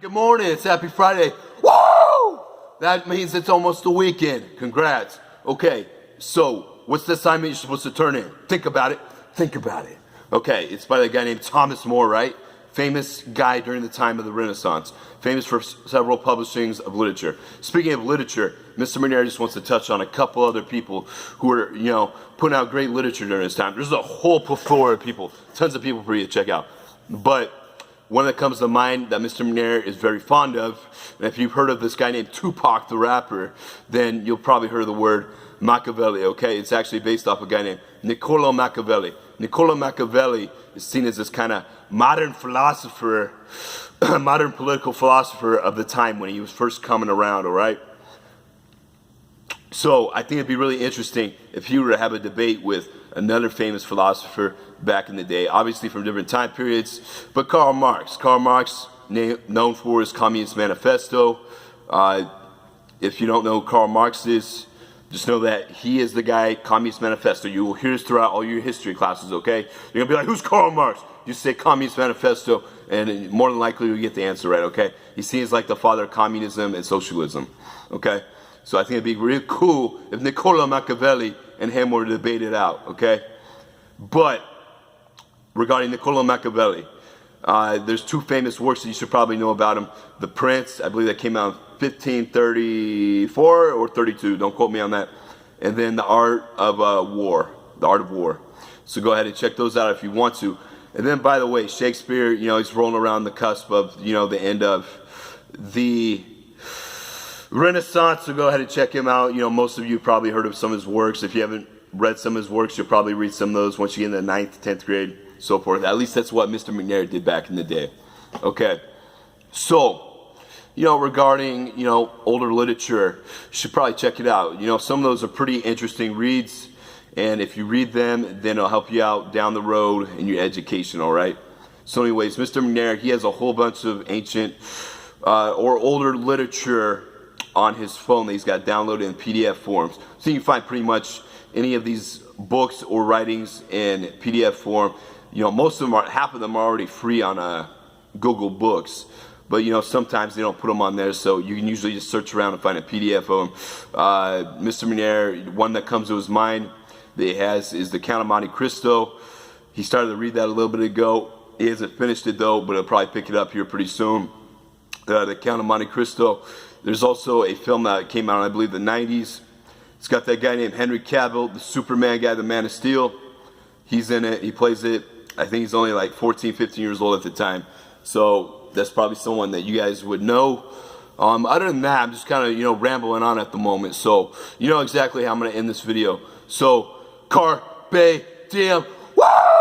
Good morning, it's Happy Friday. Woo! That means it's almost the weekend. Congrats. Okay, so what's the assignment you're supposed to turn in? Think about it. Think about it. Okay, it's by a guy named Thomas More, right? Famous guy during the time of the Renaissance. Famous for several publishings of literature. Speaking of literature, Mr. McNair just wants to touch on a couple other people who are, putting out great literature during this time. There's a whole plethora of people, tons of people for you to check out. But one that comes to mind that Mr. McNair is very fond of, and if you've heard of this guy named Tupac the rapper, then you'll probably heard of the word Machiavelli, okay? It's actually based off a guy named Niccolo Machiavelli. Niccolo Machiavelli is seen as this kind of modern philosopher, modern political philosopher of the time when he was first coming around, all right? So I think it'd be really interesting if you were to have a debate with another famous philosopher back in the day, obviously from different time periods, but Karl Marx. Karl Marx, known for his Communist Manifesto. If you don't know who Karl Marx is, just know that he is the guy, Communist Manifesto. You will hear this throughout all your history classes, okay? You're gonna be like, who's Karl Marx? You say Communist Manifesto, and more than likely you'll get the answer right, okay? He seems like the father of communism and socialism, okay? So I think it'd be really cool if Niccolo Machiavelli and him were to debate it out, okay? But regarding Niccolo Machiavelli, there's two famous works that you should probably know about him. The Prince, I believe that came out in 1534 or 32, don't quote me on that. And then The Art of War, The Art of War. So go ahead and check those out if you want to. And then, by the way, Shakespeare, he's rolling around the cusp of, the end of the Renaissance, so go ahead and check him out. Most of you probably heard of some of his works. If you haven't read some of his works, you'll probably read some of those once you get in the 9th, 10th grade, so forth. At least that's what Mr. McNair did back in the day. Okay, so, regarding, older literature, you should probably check it out. Some of those are pretty interesting reads, and if you read them, then it'll help you out down the road in your education, all right? So anyways, Mr. McNair, he has a whole bunch of ancient or older literature on his phone that he's got downloaded in PDF forms. So you can find pretty much any of these books or writings in PDF form. Most of them half of them are already free on Google Books. But sometimes they don't put them on there, so you can usually just search around and find a PDF of them. Mr. McNair, one that comes to his mind that he has is The Count of Monte Cristo. He started to read that a little bit ago. He hasn't finished it though, but he'll probably pick it up here pretty soon. The Count of Monte Cristo. There's also a film that came out in, I believe, the 90s. It's got that guy named Henry Cavill, the Superman guy, the Man of Steel. He's in it, he plays it. I think he's only like 14, 15 years old at the time. So that's probably someone that you guys would know. Other than that, I'm just kind of, rambling on at the moment. So you know exactly how I'm going to end this video. So, carpe diem. Woo!